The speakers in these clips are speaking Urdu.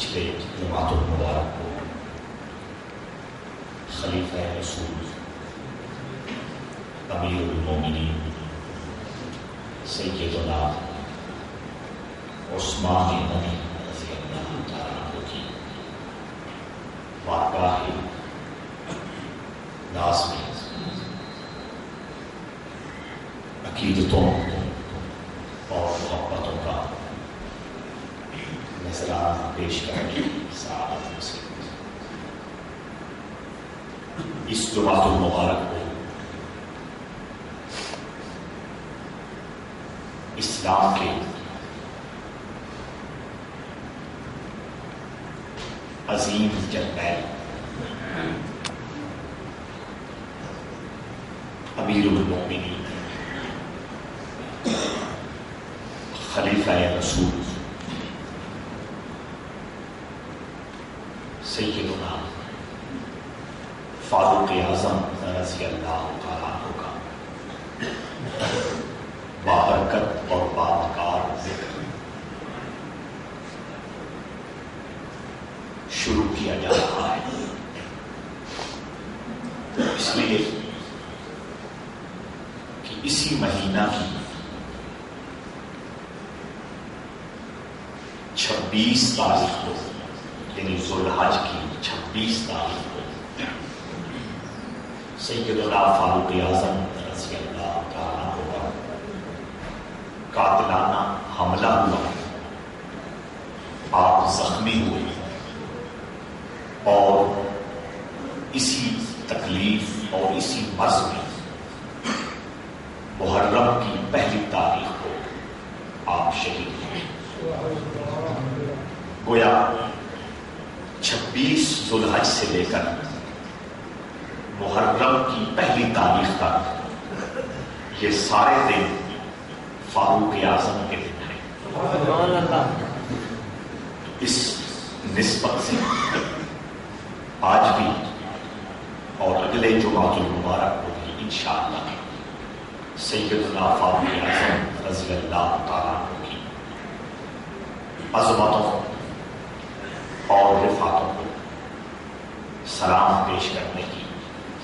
پچھلے جماعت المبارک کو خلیفہ رسول امیر المومنین سیدنا عثمان غنی رضی اللہ تعالیٰ عنہ کی بارگاہ ناز میں عقیدتوں اور محبتوں کا نذرانہ پیش کرنے کی سعادت نصیب اس جماعت المبارک کو اسلام کے عظیم جرنیل امیر المومنین خلیفہ رسول سیدنا فاروق اعظم رضی اللہ تعالیٰ عنہ کا بابرکت اور باوقار ذکر شروع کیا جا رہا ہے، اس لیے کہ اسی مہینہ کی 26 تاریخ کو یعنی ذوالحج کی 26 تاریخ کو سیدنا فاروق اعظم رضی اللہ تعالیٰ عنہ پر قاتلانہ حملہ ہوا، آپ زخمی ہوئے اور اسی تکلیف اور اسی مرض میں محرم کی پہلی تاریخ کو آپ شہید ہوئے۔ گویا 26 ذوالحج سے لے کر محرم کی پہلی تاریخ تک یہ سارے دن فاروق اعظم کے دن ہیں۔ اس نسبت سے آج بھی اور اگلے جمعۃ المبارک کو بھی انشاءاللہ سیدنا فاروق اعظم رضی اللہ تعالیٰ عنہ کی عظمتوں اور رفعتوں کو سلام پیش کرنے کی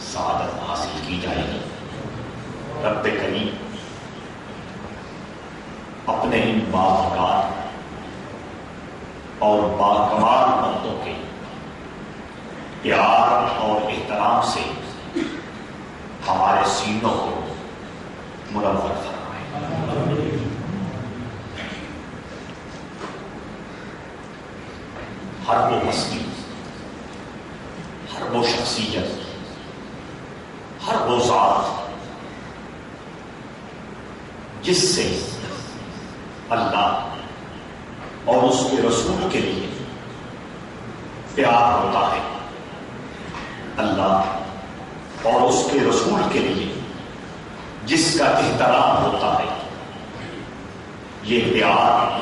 سعادت حاصل کی جائے گی۔ رب کریم اپنے ان باوقار اور باکمال بندوں کے پیار اور احترام سے ہمارے سینوں کو منور فرمائے۔ ہر وہ ہستی، ہر وہ شخصیت، ہر وہ ذات جس سے اللہ اور اس کے رسول کے لیے پیار ہوتا ہے، اللہ اور اس کے رسول کے لیے جس کا احترام ہوتا ہے، یہ پیار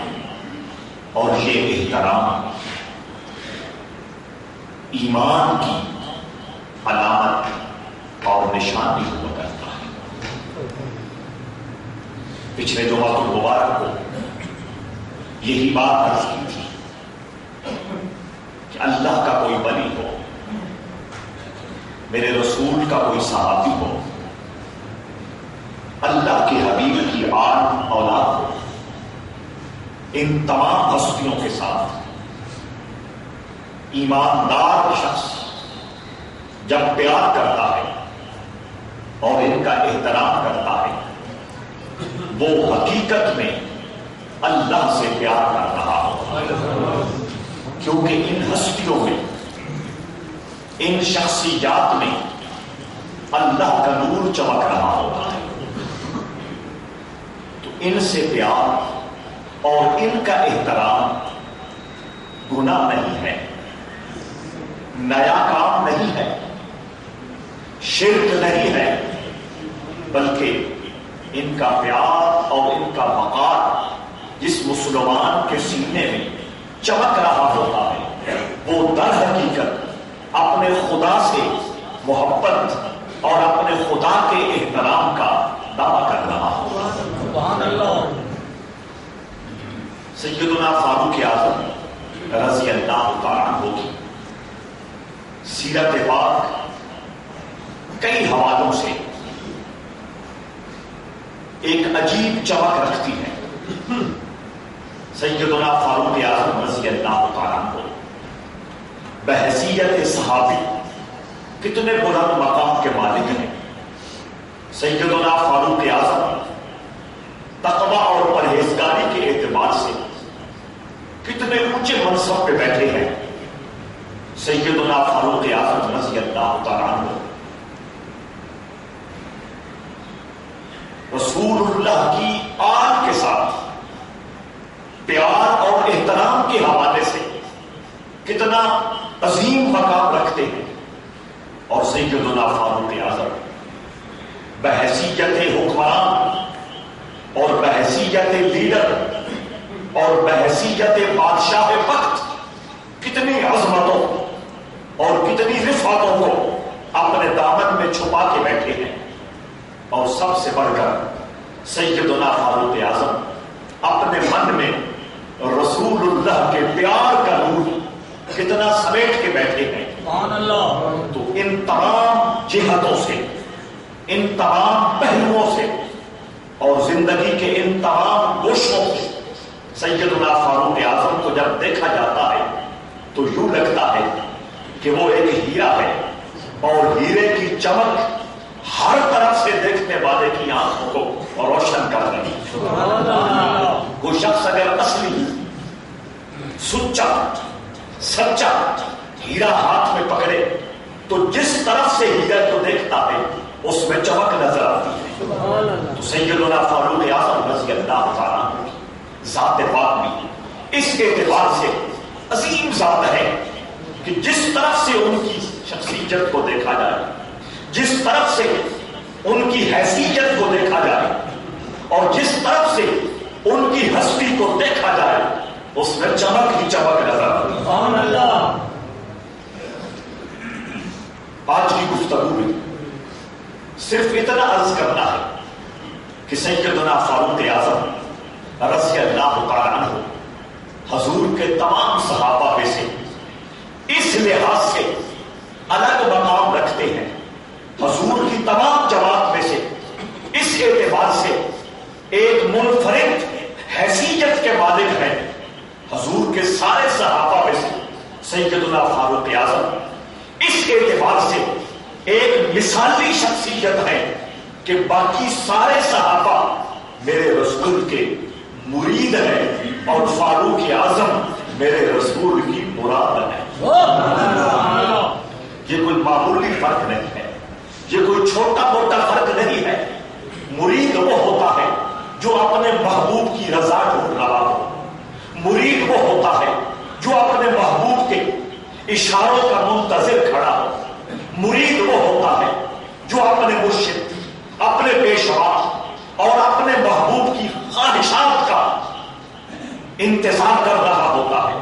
اور یہ احترام ایمان کی علامت اور نشانی ہوا کرتا ہے۔ پچھلے جمعۃ المبارک کو یہی بات عرض کی تھی کہ اللہ کا کوئی ولی ہو، میرے رسول کا کوئی صحابی ہو، اللہ کے حبیب کی آل اولاد ہو، ان تمام ہستیوں کے ساتھ ایماندار شخص جب پیار کرتا ہے اور ان کا احترام کرتا ہے، وہ حقیقت میں اللہ سے پیار کر رہا ہوگا، کیونکہ ان ہستیوں میں، ان شخصیات میں اللہ کا نور چمک رہا ہوتا ہے، تو ان سے پیار اور ان کا احترام گناہ نہیں ہے، نیا کام نہیں ہے، شرک نہیں ہے، بلکہ ان کا پیار اور ان کا وقار جس مسلمان کے سینے میں چمک رہا ہوتا ہے، وہ در حقیقت اپنے خدا سے محبت اور اپنے خدا کے احترام کا دعویٰ کر رہا ہوتا ہے۔ سبحان اللہ۔ سیدنا فاروق اعظم رضی اللہ سیرت پاک کئی حوالوں سے ایک عجیب چمک رکھتی ہے۔ سیدنا فاروق اعظم رضی اللہ تعالیٰ عنہ بحیثیت صحابی کتنے بلند مقام کے مالک ہیں۔ سیدنا فاروق اعظم تقویٰ اور پرہیزگاری کے اعتبار سے کتنے اونچے منصب پہ بیٹھے ہیں۔ سیدنا فاروق اعظم رضی اللہ تعالیٰ عنہ رسول اللہ کی آل کے ساتھ پیار اور احترام کے حوالے سے کتنا عظیم مقام رکھتے ہیں، اور سیدنا فاروق اعظم بحیثیت حکمران اور بحیثیت لیڈر اور بحیثیت بادشاہ وقت کتنی عظمتوں اور کتنی رفعتوں کو اپنے دامن میں چھپا کے بیٹھے ہیں۔ اور سب سے بڑھ کر سیدنا فاروق اعظم اپنے من میں رسول اللہ کے پیار کا نور کتنا سمیٹ کے بیٹھے ہیں۔ تو ان تمام جہتوں سے، ان تمام پہلوؤں سے اور زندگی کے ان تمام گوشوں سے سیدنا فاروق اعظم کو جب دیکھا جاتا ہے تو یوں لگتا ہے کہ وہ ایک ہیرا ہے، اور ہیرے کی چمک ہر طرف سے دیکھنے والے کی آنکھوں کو روشن کر رہی ہے۔ وہ شخص اگر اصلی سچا سچا ہیرا ہاتھ میں پکڑے تو جس طرف سے ہیرا کو دیکھتا ہے اس میں چمک نظر آتی ہے۔ تو سیدنا فاروق اعظم رضی اللہ تعالیٰ ذات پاک بھی اس اعتبار سے عظیم ذات ہے کہ جس طرف سے ان کی شخصیت کو دیکھا جائے، جس طرف سے ان کی حیثیت کو دیکھا جائے، اور جس طرف سے ان کی ہستی کو دیکھا جائے، اس میں چمک ہی چمک نظر آتی ہے۔ آج کی گفتگو میں صرف اتنا عرض کرنا ہے کہ سیدنا فاروق اعظم رضی اللہ تعالیٰ عنہ حضور کے تمام صحابہ میں سے اس لحاظ سے الگ مقام رکھتے ہیں، حضور کی تمام جماعت میں سے اس اعتبار سے ایک منفرد حیثیت کے مالک ہیں۔ حضور کے سارے صحابہ میں سے سیدنا فاروق اعظم اس اعتبار سے ایک مثالی شخصیت ہے کہ باقی سارے صحابہ میرے رسول کے مرید ہیں، اور فاروق اعظم میرے رسول کی مراد ہے۔ یہ کوئی معمولی فرق نہیں ہے، یہ کوئی چھوٹا موٹا فرق نہیں ہے۔ مرید وہ ہوتا ہے جو اپنے محبوب کی رضا ڈھونڈ رہا ہو، مرید وہ ہوتا ہے جو اپنے محبوب کے اشاروں کا منتظر کھڑا ہو، مرید وہ ہوتا ہے جو اپنے مرشد، اپنے پیشوا اور اپنے محبوب کی خواہشات کا انتظار کر رہا ہوتا ہے،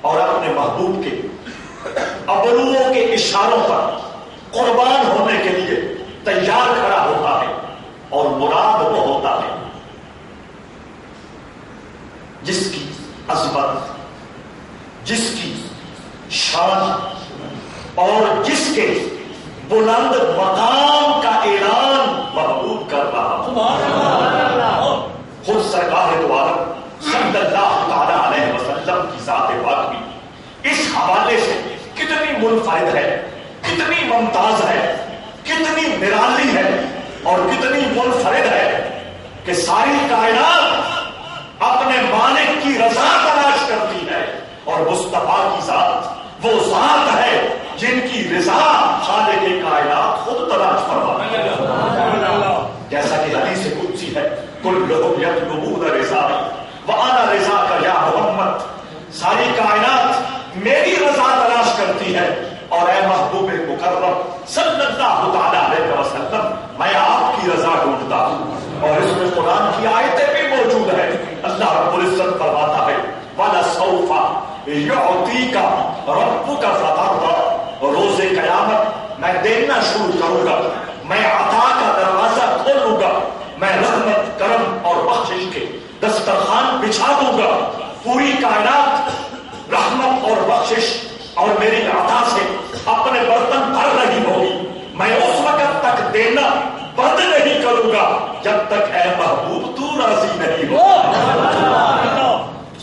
اور اپنے محبوب کے ابروؤں کے اشاروں پر قربان ہونے کے لیے تیار کھڑا ہوتا ہے۔ اور مراد وہ ہوتا ہے جس کی عظمت، جس کی شان اور جس کے بلند مقام کا اعلان محبوب کر رہا ہو۔ خود سرکار دو عالم صلی اللہ تعالی علیہ وسلم کی ذات پاک بھی اس حوالے سے کتنی منفرد ہے، کتنی ممتاز ہے، کتنی نرالی ہے اور کتنی منفرد ہے کہ ساری کائنات اپنے مالک کی رضا تلاش کرتی ہے، اور مصطفیٰ کی ذات وہ ذات ہے جن کی رضا خالق کائنات خود تلاش فرماتی ہے۔ جیسا کہ حدیث قدسی ہے، کلہم یطلبون رضائی وانا رضاک یا محمد، ساری کائنات میری رضا تلاش کرتی ہے، اور اے محبوب مکرم صلی اللہ تعالی علیہ وسلم میں آپ کی رضا ڈھونڈتا ہوں۔ اور اس میں قرآن کی آیتیں بھی موجود ہیں۔ اللہ رب العزت فرماتا ہے وَلَسَوْفَ يُعْطِيكَ رَبُّكَ فَتَرْضَىٰ، روز قیامت میں دینا شروع کروں گا، میں عطا کا دروازہ کھولوں گا، میں رحمت، کرم اور بخشش کے دسترخوان بچھا دوں گا، پوری کائنات رحمت اور بخشش اور میری عطا سے اپنے برتن جب تک اے محبوب تو راضی نہیں ہو۔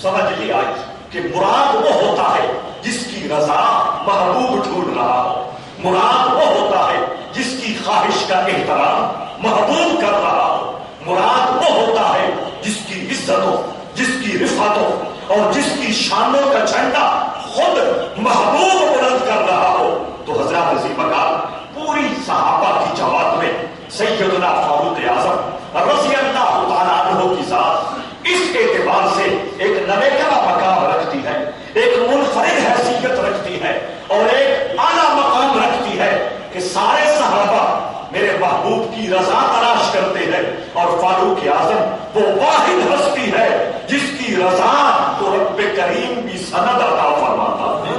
سمجھ لیا آئی کہ مراد وہ ہوتا ہے جس کی رضا محبوب ڈھونڈ رہا ہو، مراد وہ ہوتا ہے جس کی خواہش کا احترام محبوب کر رہا ہو، مراد وہ ہوتا ہے جس کی عزتوں، جس کی رفعتوں اور جس کی شانوں کا جھنڈا خود محبوب بلند کر رہا ہو۔ تو حضرات عظیم مقام پوری صحابہ کی جماعت میں سیدنا فاروق اعظم رضی اللہ تعالیٰ عنہ کی ذات اس اعتبار سے ایک نویکرا مقام رکھتی ہے، ایک منفرد حیثیت رکھتی ہے اور ایک اعلیٰ مقام رکھتی ہے کہ سارے صحابہ میرے محبوب کی رضا تلاش کرتے ہیں، اور فاروق اعظم وہ واحد ہستی ہے جس کی رضا کو رب کریم بھی سند عطا فرماتا ہے۔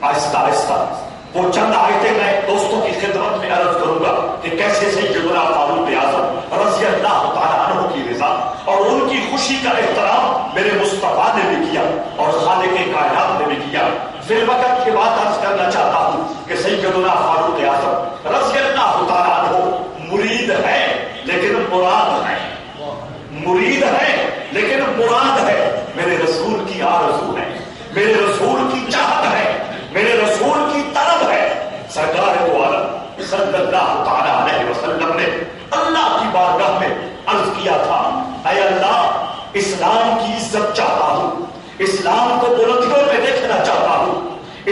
آہستہ آہستہ وہ چند آیتیں میں دوستوں کی خدمت میں عرض کروں گا کہ کیسے سیدنا فاروق اعظم رضی اللہ تعالیٰ عنہ کی رضا اور ان کی خوشی کا احترام میرے مصطفیٰ نے بھی کیا اور خالق کائنات نے بھی کیا۔ فی الوقت کی بات عرض کرنا چاہتا ہوں کہ سیدنا فاروق اعظم رضی اللہ تعالیٰ عنہ مرید ہے لیکن مراد ہے، مرید ہے لیکن مراد ہے، میرے رسول کی آرزو ہے، میرے رسول کی چاہت ہے، میرے رسول کی طلب ہے۔ سرکار دو عالم صلی اللہ تعالیٰ علیہ وسلم نے اللہ کی بارگاہ میں عرض کیا تھا، اے اللہ اسلام کی عزت چاہتا ہوں، اسلام کو بلندیوں میں دیکھنا چاہتا ہوں،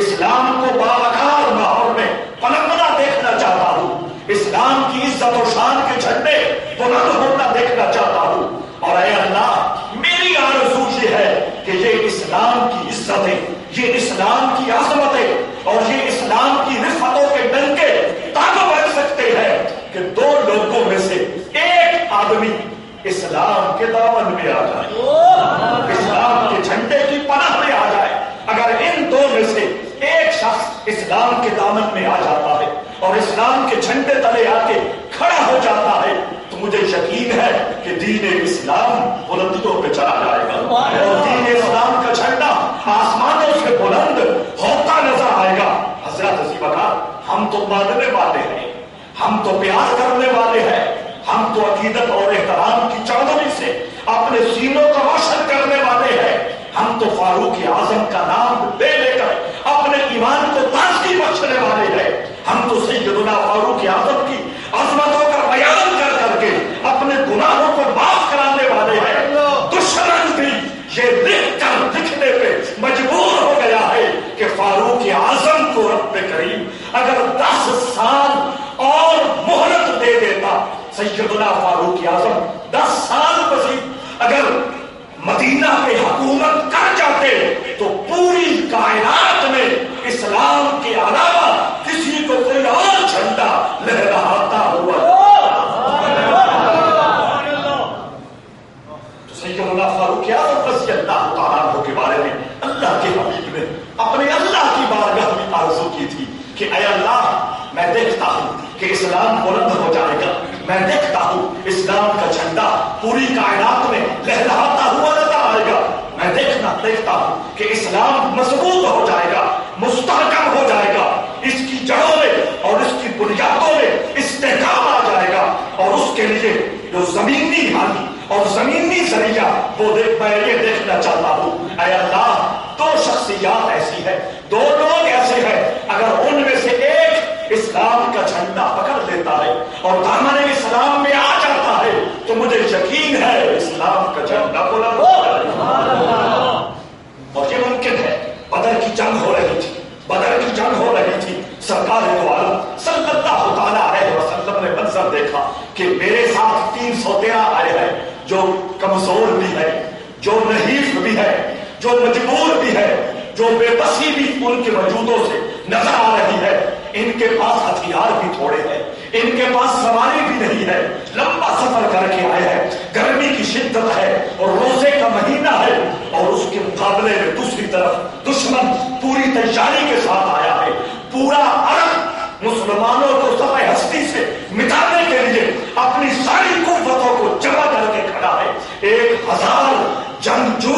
اسلام کو باوقار ماحول میں پنپنا دیکھنا چاہتا ہوں، اسلام کی عزت و شان کے جھنڈے بلند ہونا دیکھنا چاہتا ہوں، اور اے اللہ میری آرزو یہ ہے کہ یہ اسلام کی عزتیں، یہ اسلام کی عظمتیں اور یہ اسلام کی رفعتوں کے ڈنکے تب بچ سکتے ہیں کہ دو لوگوں میں سے ایک آدمی اسلام کے دامن میں آ جائے، اسلام کے جھنڈے کی پناہ میں آ جائے۔ اگر ان دو میں سے ایک شخص اسلام کے دامن میں آ جاتا ہے اور اسلام کے جھنڈے تلے آ کے کھڑا ہو جاتا ہے تو مجھے یقین ہے کہ دین اسلام بلندیوں پہ چلا جائے گا اور دین اسلام کا جھنڈا آسمانوں سے بلند ہوتا نظر آئے گا۔ حضرت عظیم ہم تو ماننے والے ہیں، ہم تو پیار کرنے والے ہیں، ہم تو عقیدت اور احترام کی چودھری سے اپنے سینوں کو روشن کرنے والے ہیں، ہم تو فاروق اعظم کا نام لے لے کر اپنے ایمان کو تازگی بخشنے والے ہیں، ہم تو سیدنا فاروق اعظم کی عظمتوں کا بیان کر کر کے اپنے گناہوں کو معاف کرانے والے ہیں۔ دشمن بھی یہ لکھ کر لکھنے پہ مجبور ہو گیا ہے کہ فاروق اعظم کو رب کریم اگر 10 سال اور مہلت دے دیتا، سیدنا فاروق اعظم 10 سال مزید اگر مدینہ پہ حکومت کر جاتے تو پوری کائنات میں اسلام کے علاوہ کسی کو کوئی اور جھنڈا لہراتا ہوا۔ تو سیدنا فاروق اعظم رضی اللہ تعالیٰ عنہ کے بارے میں اللہ کے حبیب نے اپنے اللہ کی بارگاہ میں آرزو کی تھی کہ اے اللہ میں دیکھتا ہوں کہ اسلام بلند ہو جائے گا، میں دیکھتا ہوں اسلام کا جھنڈا پوری کائنات میں لہراتا ہوا نظر آئے گا، میں دیکھتا ہوں کہ اسلام مضبوط ہو جائے گا، مستحکم ہو جائے گا، اس کی جڑوں میں اور اس کی بنیادوں میں استحکام آ جائے گا، اور اس کے لیے جو زمینی حالی اور زمینی ذریعہ وہ میں یہ دیکھنا چاہتا ہوں۔ اے اللہ 2 شخصیات ایسی ہیں، 2 لوگ ایسے ہیں، اگر ان میں سے ایک اسلام کا جھنڈا پکڑ لیتا ہے اور دامن اسلام میں آ جاتا ہے تو مجھے یقین ہے اسلام کا جھنڈا بلند ہو جائے گا۔ اور یہ ممکن ہے۔ بدر کی جنگ ہو رہی تھی، بدر کی جنگ ہو رہی تھی، سرکار دو عالم صلی اللہ تعالیٰ علیہ وسلم نے منظر دیکھا کہ میرے ساتھ 313 آئے ہیں جو کمزور بھی ہے، جو نحیف بھی ہے، جو مجبور بھی ہے، جو بے بسی بھی ان کے وجودوں سے نظر آ رہی ہے، ان کے پاس ہتھیار بھی تھوڑے ہیں، ان کے پاس سواری بھی نہیں ہے، لمبا سفر کر کے آئے ہیں، گرمی کی شدت ہے اور روزے کا مہینہ ہے، اور اس کے مقابلے میں دوسری طرف دشمن پوری تیاری کے ساتھ آیا ہے، پورا عرب مسلمانوں کو سب ہستی سے مٹانے کے لیے اپنی ساری قوتوں کو جمع کر کے کھڑا ہے۔ 1000 جنگجو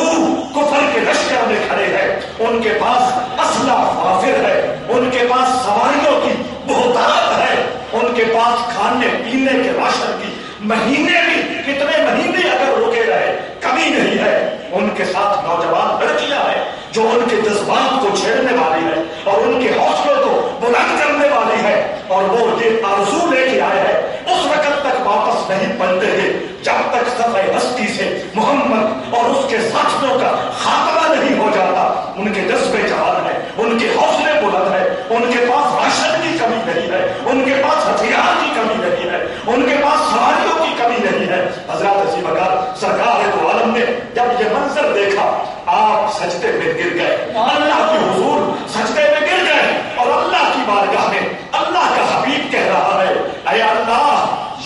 کفر کے لشکر میں کھڑے ہیں، ان کے پاس اسلحہ وافر ہے، ان کے پاس سواریوں کی بہتات ہے، ان کے پاس کھانے پینے کے راشن کی مہینے بھی کتنے مہینے اگر رکے رہے کمی نہیں ہے. ان کے ساتھ نوجوان لڑکیاں ہیں جو ان کے جذبات کو چھیڑنے والی ہے اور ان کے حوصلوں کو بلند کرنے والی ہے, اور وہ یہ آرزو لے کے آئے ہیں اس وقت تک واپس نہیں پلٹیں گے جب تک صفحہ ہستی سے محمد اور اس کے ساتھیوں کا خاتمہ نہیں ہو جاتا. ان کے جذبے جوان ہیں, ان کے حوصلے بلند ہیں, ان کے پاس راشن کی کمی نہیں ہے, ان کے پاس ہتھیار کی کمی نہیں ہے, ان کے پاس سواریوں کی کمی نہیں ہے. حضرات عظیم اکرام سرکار دو عالم نے جب یہ منظر دیکھا آپ سجدے میں گر گئے, اللہ کے حضور سجدے میں گر گئے اور اللہ کی بارگاہ میں اللہ کا حبیب کہہ رہا ہے اے اللہ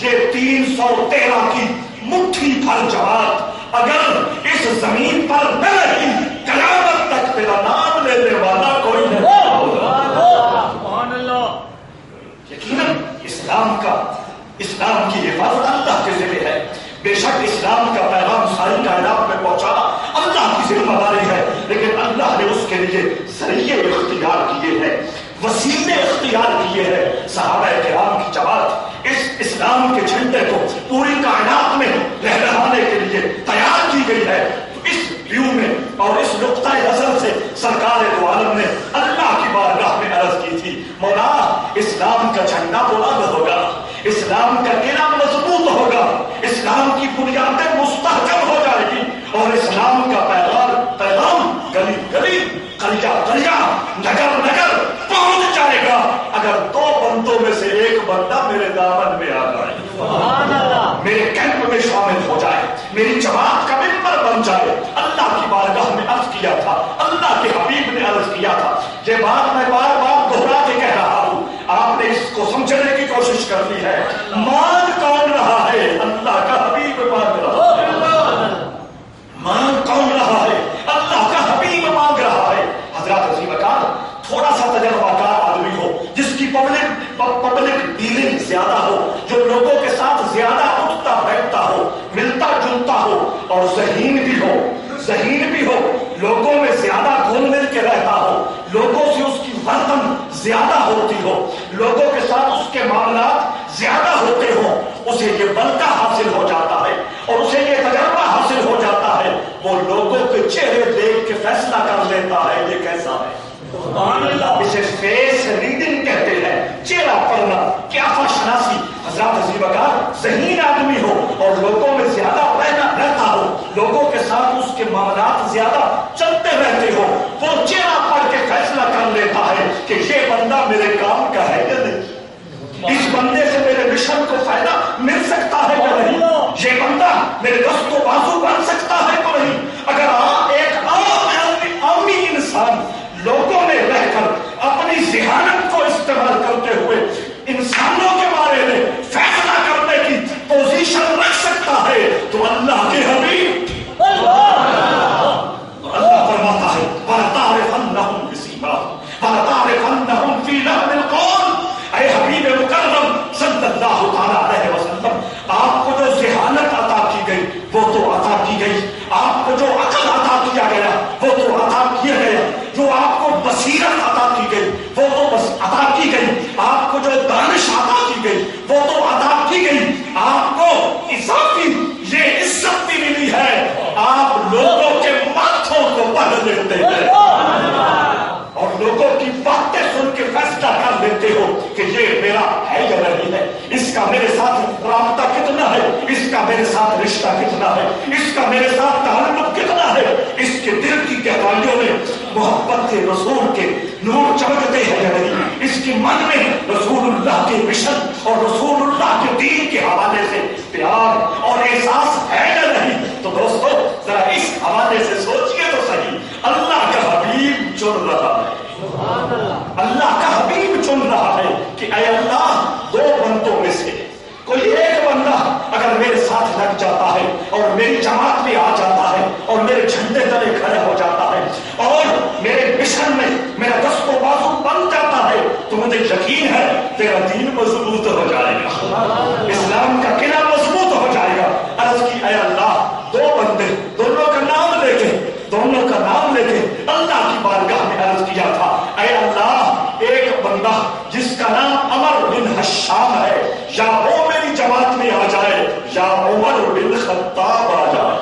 یہ 313 کی مٹھی بھر جماعت اگر اس زمین پر نہ رہی قیامت تک تیرا نام لینے والا کوئی نہیں. یقیناً اسلام کی حفاظت اللہ کے ذمہ ہے. بے شک اسلام کا پیغام ساری کائنات میں پہنچانا اللہ کی ذمہ داری ہے, لیکن اللہ نے اس کے لیے ذریعے اختیار کیے ہیں, وسیلے اختیار کیے ہیں. صحابہ کرام کی جماعت اس اسلام کے جھنڈے کو پوری کائنات میں لہرانے کے لیے تیار کی گئی ہے. اس ویو میں اور اس نقطہ نظر سے سرکار دو عالم نے اللہ کی بارگاہ میں عرض کی تھی مولا اسلام کا جھنڈا بلند ہوگا, اسلام کا قلعہ مضبوط ہوگا, اسلام کی بنیادیں مستحکم ہو جائے گی اور اسلام کا پیغام گلی گلی قریہ قریہ نگر نگر پہنچ جائے گا اگر 2 بندوں میں سے ایک بندہ میرے دامن میں آ جائے, میرے کیمپ میں شامل ہو جائے, میری جماعت کا ممبر بن جائے. اللہ کی بارگاہ میں عرض کیا تھا, اللہ کے حبیب نے عرض کیا تھا, یہ بات میں بار بار دہرا کے کہہ رہا ہوں, آپ نے اس کو سمجھنے کی کوشش کر لی ہے. مانگ کون رہا ہے؟ اللہ کا حبیب مانگ رہا ہے. مانگ کون رہا ہے؟ اللہ کا حبیب مانگ رہا ہے. حضرات عظیم اکرام تھوڑا سا تجربہ کار آدمی ہو جس کی پبلک ڈیلنگ زیادہ ہو, جو لوگوں کے ساتھ زیادہ اٹھتا بیٹھتا ہو, ملتا جلتا ہو اور ذہین بھی ہو, لوگوں میں زیادہ گھل مل کے رہتا ہو, لوگوں سے اس کی وردن زیادہ ہوتی ہو, لوگوں کے ساتھ اس کے معاملات زیادہ ہوتے ہوں, اسے یہ بلکہ حاصل ہو جاتا ہے اور اسے یہ تجربہ حاصل ہو جاتا ہے. وہ لوگوں کے چہرے دیکھ کے فیصلہ کر لیتا ہے یہ کیسا ہے. اسے فیس ریڈنگ کہتے ہیں, چہرہ پڑھنا, قیافہ شناسی. حضرات عظیم اکرام ذہین آدمی ہو اور لوگوں میں زیادہ رہتا ہو, لوگوں کے ساتھ اس کے معاملات زیادہ چلتے رہتے ہو, وہ چہرہ پڑھ کے فیصلہ کر لیتا ہے کہ یہ بندہ میرے کام کا ہے یا نہیں, اس بندے سے میرے مشن کو فائدہ مل سکتا ہے یا نہیں, یہ بندہ میرے دست و بازو بن سکتا ہے تو نہیں. اگر آپ ایک عامی انسان لوگوں میں رہ کر اپنی ذہانت کو استعمال کرتے ہوئے انسانوں کے بارے میں فیصلہ کرنے کی پوزیشن رکھ سکتا ہے تو اللہ کے حبیب اللہ فرماتا ہے وَلَتَعْرِفَنَّهُمْ بِسِيمَاهُمْ وَلَتَعْرِفَنَّهُمْ فِي لَحْنِ الْقَوْلِ. اے حبیب مکرم صلی اللہ تعالیٰ علیہ وسلم, آپ کو جو ذہانت عطا کی گئی وہ تو عطا کی گئی, آپ کو جو عقل عطا کیا گیا وہ تو عطا کیا گیا, جو آپ کو بصیرت عطا کی گئی وہ تو بس عطا کی گئی, آپ کو جو دانش عطا کی گئی وہ تو عطا کی گئی, آپ کو اضافی یہ عزت بھی ملی ہے, آپ لوگوں کے ماتھوں کو پڑھ لیتے ہیں اور لوگوں کی باتیں سن کے فیصلہ کر لیتے ہو کہ یہ میرا ہے یا نہیں ہے, اس کا میرے ساتھ رابطہ کتنا ہے, اس کا میرے ساتھ رشتہ کتنا ہے, اس کا میرے ساتھ تعلق کتنا ہے, اس کے دل کی گہرائیوں میں محبت رسول کے نور چمکتے ہیں یا نہیں, اس کے من میں رسول اللہ کے مشن اور رسول اللہ کے دین کے حوالے سے پیار اور احساس ہے یا نہیں. تو دوستو ذرا اس حوالے سے سوچئے تو صحیح, اللہ کا حبیب چن رہا ہے, اللہ کا حبیب چن رہا ہے کہ اے اللہ 2 بندوں میں سے کوئی ایک بندہ اگر میرے ساتھ لگ جاتا ہے اور میری جماعت میں آ جاتا ہے اور میرے جھنڈے تلے کھڑے ہو جاتا ہے اور میرے مشن میں میرا دست و بازو بن جاتا ہے تو مجھے یقین ہے تیرا دین مضبوط ہو جائے گا, اسلام کا قلعہ مضبوط ہو جائے گا. عرض کی اے اللہ 2 بندے, دونوں کا نام لے کے اللہ کی بارگاہ میں عرض کیا تھا اے اللہ ایک بندہ جس کا نام عمر بن حشام ہے یا وہ والی جماعت میں آ جائے، یا عمر بن خطاب آ جائے،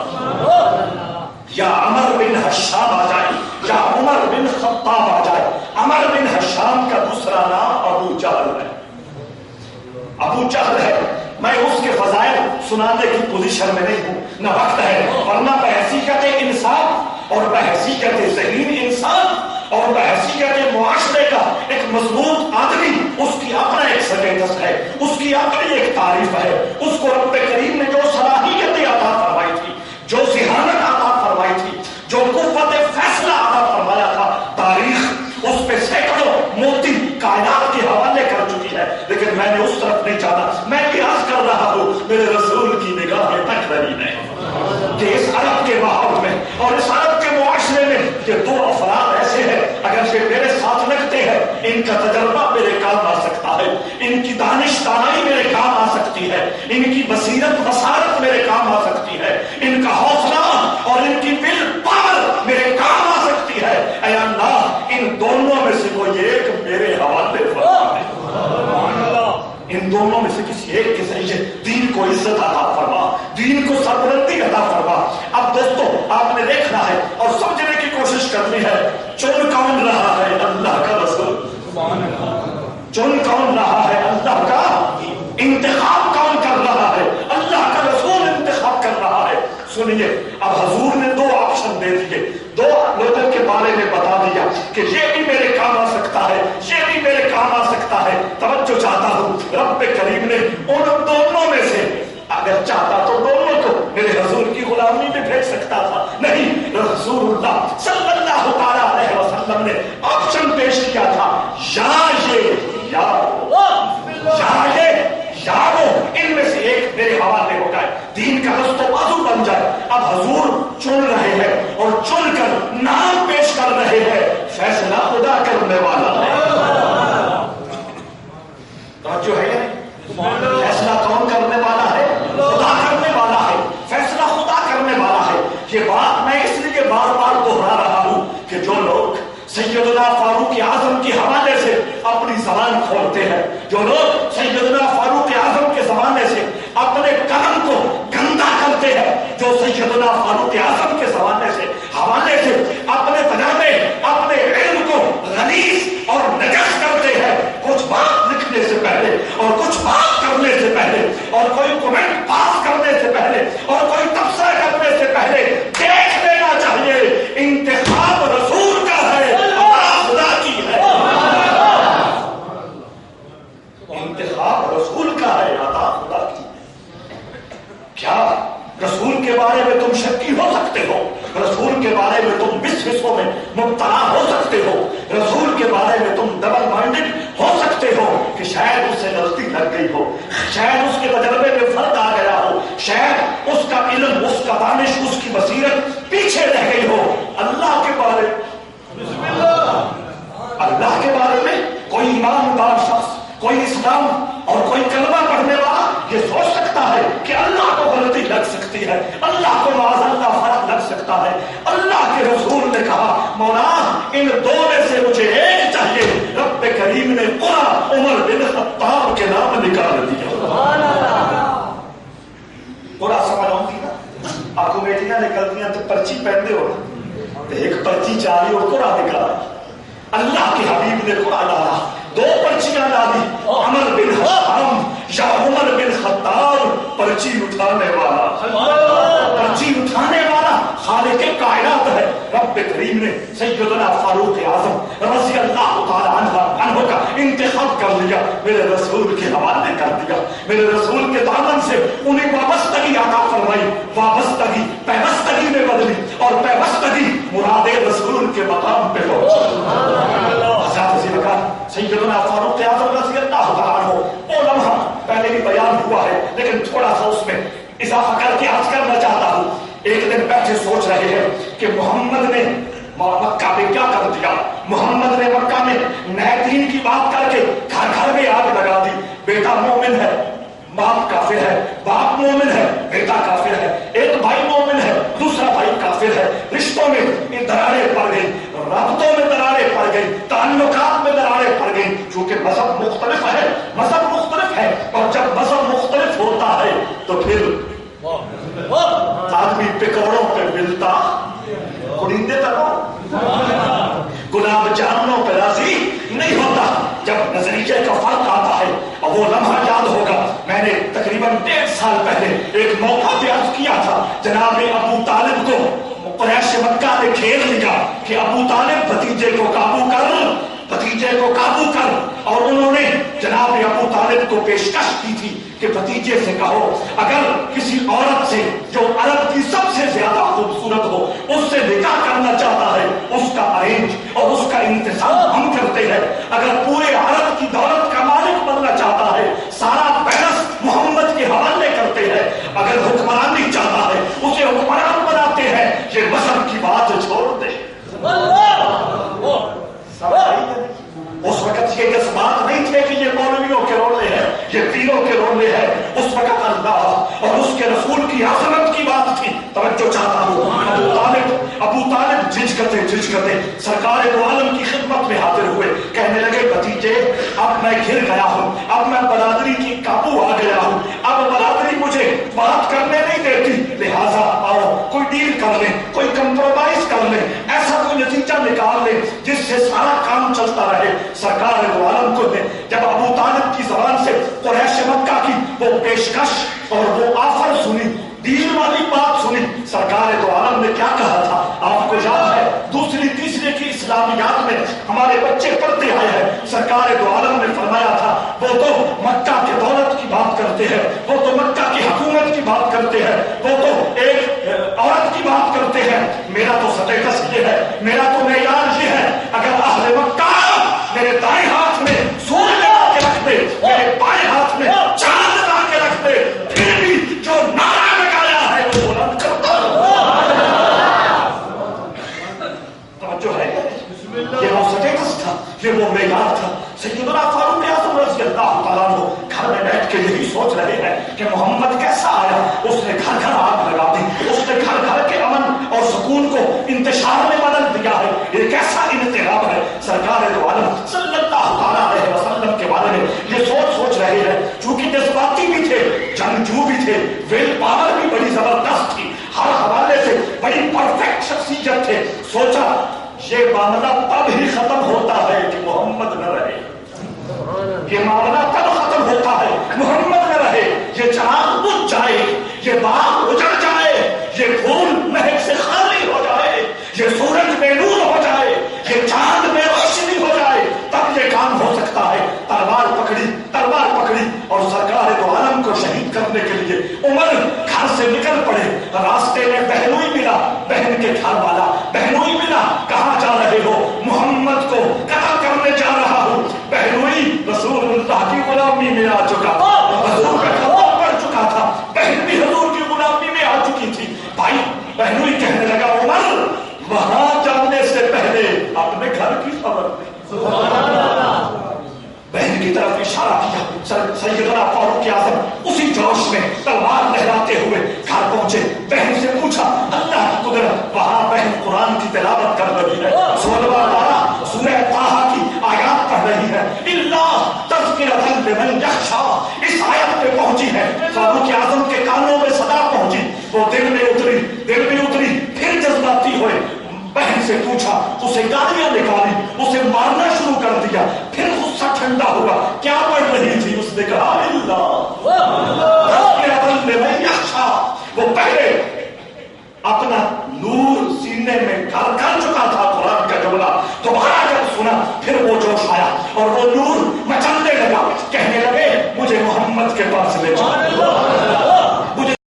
یا عمر بن حشام آ جائے، یا عمر بن خطاب آ جائے۔ عمر بن حشام کا دوسرا نام ابو جہل ہے، ابو جہل ہے۔ میں اس کے فضائل سنانے کی پوزیشن میں نہیں ہوں، نہ وقت ہے، ورنہ بحیثیت انسان اور بحیثیت ذہین انسان اور بحیثیت معاشرے کا ایک مضبوط آدمی، اس کی اپنا ایک سٹیٹس ہے، اس کی اپنی ایک تعریف ہے۔ اس کو رب کریم نے جو صلاحیت عطا فرمائی تھی، جو ذہانت عطا فرمائی تھی، جو قوت فیصلہ عطا فرمایا تھا، تاریخ اس پہ سینکڑوں موتی کائنات کے حوالے کر چکی ہے، لیکن میں نے اس طرف نہیں جانا۔ میں قیاس کر رہا ہوں، میرے رسول کی نگاہیں تک رہی ہیں کہ اس عرب کے ماحول میں اور اس عرب کے معاشرے میں یہ دو افراد ایسے ہیں، اگر یہ میرے ساتھ لگتے ہیں، ان کا تجربہ میرے کام آ سکتا ہے، ان کی دانش دانائی میرے کام آ سکتی ہے، ان کی بصیرت بصارت میرے کام آ سکتی ہے، ان کا حوصلہ اور ان کی ول پاور میرے کام آ سکتی ہے۔ اے اللہ، ان دونوں میں سے کوئی ایک میرے حوالے فرما دے، ان دونوں میں سے کسی ایک کے ذریعے دین کو عزت عطا فرما، دین کو سربلندی عطا فرما۔ اب دوستو، آپ نے دیکھنا ہے اور سمجھنے کی کوشش کرنی ہے، چن کون رہا ہے؟ اللہ کا رسول۔ چن کون رہا ہے؟ اللہ کا۔ انتخاب کون کر رہا ہے؟ اللہ کا رسول انتخاب کر رہا ہے۔ سنیے، اب حضور نے دو آپشن دے دیے، دو لوگوں کے بارے میں بتا دیا کہ یہ بھی میرے کام آ سکتا ہے، یہ بھی میرے کام آ سکتا ہے۔ توجہ چاہتا ہوں، رب کریم نے ان دونوں میں سے اگر چاہتا تو دونوں کو میرے حضور کی غلامی میں بھیج سکتا تھا، نہیں، رسول اللہ صلی اللہ تعالی علیہ وسلم نے آپشن پیش کیا تھا، یا یہ یا وہ، ان میں سے ایک میرے حوالے ہو جائے، دین کا دست و بازو بن جائے۔ اب حضور چن رہے ہیں اور چن کر نام پیش کر رہے ہیں، فیصلہ خدا کرنے والا ہے۔ توجہ ہے، فیصلہ کون کرنے والا ہے؟ خدا کرنے والا ہے، فیصلہ خدا کرنے والا ہے۔ یہ بات میں اس لیے بار بار دہرا رہا ہوں کہ جو لوگ سیدنا فاروق اعظم کے حوالے سے اپنی زبان کھولتے ہیں، جو لوگ سیدنا فاروق اعظم کے زمانے سے اپنے قلم کو گندا کرتے ہیں، جو سیدنا فاروق اعظم کے زمانے سے حوالے سے اپنے تجربے اپنے علم کو غلیظ اور نجس کرتے ہیں، کچھ بات لکھنے سے پہلے اور کچھ بات کرنے سے پہلے اور کوئی کمنٹ پاس کرنے سے پہلے اور کوئی تبصرہ کرنے سے پہلے دیکھ لینا چاہیے انتخاب رسول کا ہے، خدا کی ہے۔ انتخاب رسول کا ہے، عطا خدا کی۔ کیا رسول کے بارے میں تم شکی ہو سکتے ہو؟ رسول کے بارے میں تم وسوسوں میں مبتلا ہو سکتے ہو؟ رسول کے بارے میں تم ڈبل مائنڈڈ ہو سکتے ہو کہ شاید اس سے غلطی لگ گئی ہو، شاید اس کے تجربے میں فرق آ گیا ہو، شاید اس کا علم، اس کا دانش، اس کی بصیرت پیچھے رہ گئی ہو۔ اللہ کے بارے اللہ کے بارے میں کوئی ایماندار شخص، کوئی اسلام اور کوئی کلمہ پڑھنے والا یہ سوچ سکتا ہے کہ اللہ کو غلطی لگ سکتی ہے، اللہ کو معاذ اللہ فرق لگ سکتا ہے۔ اللہ کے رسول نے کہا، مولا ان دو میں سے مجھے ایک چاہیے۔ رب کریم نے قرآن عمر بن خطاب کے نام نکال دیا۔ پورا سمجھ آؤں گی نا؟ آپ کو بیٹیاں نکلتی تو پرچی پہنتے ہو نا، ایک پرچی چاہیے اور قرآن نکالا۔ اللہ کے حبیب نے قرآن ڈالا، دو پرچیاں ڈالی، عمر بن حشام یا عمر بن خطاب، پرچی اٹھانے والا، پرچی اٹھانے والا خالق کائنات ہے۔ رب کریم نے سیدنا فاروق اعظم رضی اللہ تعالی عنہ کا انتخاب کر لیا، میرے رسول کے حوالے کر دیا، میرے رسول کے دامن سے انہیں وابستگی عطا فرمائی، وابستگی پیوستگی میں بدلی اور پیوستگی مراد رسول کے مقام پہ پہنچی۔ سیدنا فاروق اعظم رضی اللہ تعالیٰ عنہ، وہ لمحہ پہلے بھی بیان ہوا ہے لیکن تھوڑا سا اس میں اضافہ کر کے عرض کرنا چاہتا ہوں۔ ایک دن بیٹھے سوچ رہے ہیں کہ محمد نے مکہ میں کیا کر دیا۔ محمد نے مکہ میں نئے دین کی بات کر کے گھر گھر میں آگ لگا دی۔ بیٹا مومن ہے، باپ کافر ہے، باپ مومن ہے، بیٹا کافر ہے، ایک بھائی مومن ہے، دوسرا بھائی کافر ہے، رشتوں میں دراریں پڑ گئی، رابطوں میں دراریں پڑ گئی، تعلقات میں دراریں پڑ گئی، چونکہ مذہب مختلف ہے، مذہب مختلف ہے، اور جب مذہب مختلف ہو تو پھر آدمی پکوڑوں پہ ملتا کڑیندے تک گلاب جامنوں پہ راضی نہیں ہوتا. جب نظریے کا فرق آتا ہے اور وہ لمحہ یاد ہوگا. میں نے تقریباً 1.5 سال پہلے ایک موقع پہ عرض کیا تھا جناب ابو طالب کو قریش مکہ نے گھیر لیا کہ ابو طالب بھتیجے کو قابو کر، بھتیجے کو قابو کر. اور انہوں نے جناب ابو طالب کو پیشکش کی تھی کہ بھتیجے سے کہو اگر کسی عورت سے جو عرب کی سب سے زیادہ خوبصورت ہو اس سے نکاح کرنا چاہتا ہے اس کا ارینج اور اس کا انتظام ہم کرتے ہیں. اگر پورے عرب کی دولت کا مالک بننا چاہتا ہے سارا بیلنس محمد کے حوالے کرتے ہیں. اگر حکمرانی چاہتا ہے اسے حکمران بناتے ہیں. یہ مذہب کی بات چھوڑ دے. اس وقت یہ جذبات نہیں تھے کہ یہ مولویوں کے رولے ہیں، یہ پیروں کے رولے ہیں. اس وقت اللہ اور اس کے رسول کی عظمت کی بات تھی. توجہ چاہتا ہوں. ابو طالب جھجکتے سرکار دو عالم کی خدمت میں حاضر ہوئے. کہنے لگے بھتیجے اب میں گھر گیا ہوں، اب میں برادری کی قابو آ گیا ہوں، اب برادری مجھے بات کرنے نہیں دیتی، لہٰذا آؤ کوئی ڈیل کر لیں، کوئی کمپرومائز کر لیں، ایسا کوئی نتیجہ نکال لیں جس سے سارا کام چلتا رہے. سرکار دو عالم کو نے جب ابو طالب کی زبان سے قریش مکہ کی وہ پیشکش اور وہ آفر سنی، ڈیل والی بات سنی، سرکار دو عالم نے کیا کہا تھا آپ کو یاد ہے؟ دوسری تیسرے کی اسلامیات میں ہمارے بچے پڑھتے آئے ہیں. سرکار دو عالم نے فرمایا تھا وہ تو مکہ کے دولت کی بات کرتے ہیں، وہ تو مکہ کی حکومت کی بات کرتے ہیں، وہ تو ایک عورت کی بات کرتے ہیں. میرا تو سٹیٹس یہ ہے، میرا تو معیار یہ ہے اگر اہل مکہ میرے دائیں ہاتھ میں سورج لا کے رکھ دے، میرے بائیں ہاتھ میں چاند لا کے رکھ دے، پھر بھی جو نعرہ لگایا ہے وہ بلند کرتا توجہ ہے. یہ وہ سٹیٹس تھا، یہ وہ معیار تھا. سیدنا فاروق اعظم رضی اللہ تعالیٰ عنہ گھر میں بیٹھ کے یہی سوچ رہے ہیں کہ محمد کیسا آیا. اس نے گھر گھر آگ لگا دی، اس نے گھر گھر کے امن اور سکون کو انتشار میں بدل دیا ہے. یہ کیسا انقلاب ہے. سرکار دو عالم صلی اللہ تعالیٰ علیہ وسلم کے بارے میں یہ سوچ رہے ہیں. چونکہ جذباتی بھی تھے، جنگجو بھی تھے، ویل پاور بھی بڑی زبردست تھی، ہر حوالے سے بڑی پرفیکٹ شخصیت تھے. سوچا یہ معاملہ تب ہی ختم ہوتا ہے کہ محمد نہ رہے. یہ معاملہ تب ختم ہوتا ہے محمد نہ رہے. یہ چراغ بجھ جائے، یہ باغ اجڑ جائے، یہ پھول مہک سے خالی ہو جائے، یہ سورج بے نور ہو جائے، یہ چاند میں روشنی ہو جائے، تب یہ کام ہو سکتا ہے. تلوار پکڑی اور سرکار دو عالم کو شہید کرنے کے لیے عمر گھر سے نکل پڑے. راستے میں بہنوئی ملا، بہن کے گھر والا بہنوئی ملا. کہاں جا رہے ہو؟ محمد کو قتل کرنے جا رہا ہوں. بہنوئی رسول اللہ کی غلامی میں آ چکا، حضور کا خطاب پڑ چکا تھا، بہن بھی حضور کی غلامی میں آ چکی تھی. بھائی بہنوئی کہنے لگا عمر وہاں جانے سے پہلے اپنے گھر کی خبر دے. بہن کی طرف اشارہ کیا. سیدنا فاروق اعظم اسی جوش میں تلوار لہراتے ہوئے گھر پہنچے. بہن سے پوچھا اللہ کی قدرت. وہاں بہن قرآن کی تلاوت کر رہی ہے، 16واں پارہ سورہ طٰہٰ کی آیات پڑھ رہی ہے. اللہ تذکرۃ لمن یخشیٰ اس آیت پہ پہنچی ہے. فاروق اعظم کے کانوں میں صدا پہنچی، وہ دل میں اتری، پھر جذباتی ہوئے. بہن سے پوچھا، اسے گالیاں نکالی، اسے مارنا شروع کر دیا. پھر غصہ ٹھنڈا ہوا. کیا پڑھ رہی تھی؟ اس نے کہا اللہ وہ پہلے اپنا نور سینے میں کر چکا تھا. قرآن کا جملہ دوبارہ جب سنا پھر وہ جوش آیا اور وہ نور مچلنے لگا. کہنے لگے مجھے محمد کے پاس لے جاؤ.